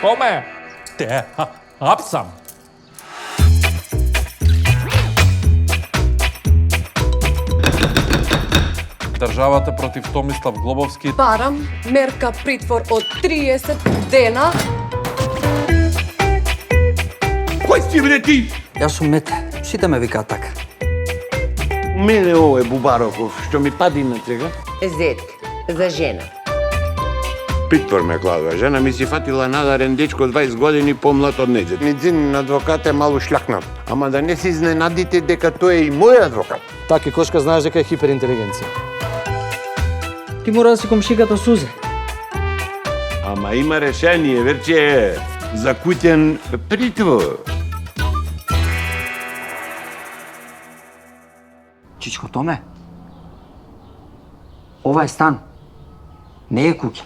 Kome? Те hapsam. Државата против Томислав Глобовски. Барам мерка притвор од 30 дена. Кој си бре ти? Јас сум Мете. Сите ме викаат така. Мене ово е Бубароков, што ми пади на сега. Зетка, за жена. Притвор ме кладва. Жена ми си фатила надарен дечко 20 години помлад од нејзе. Низин адвокат е малку шљакнат. Ама да не се изненадите дека тој е и мој адвокат. Таки кошка знаеш дека е хиперинтелигенција. Ти мора да си комшиката Сузе. Ама има решение, верче за куќен притвор. Чичко Томе, ова е стан, не е куќа.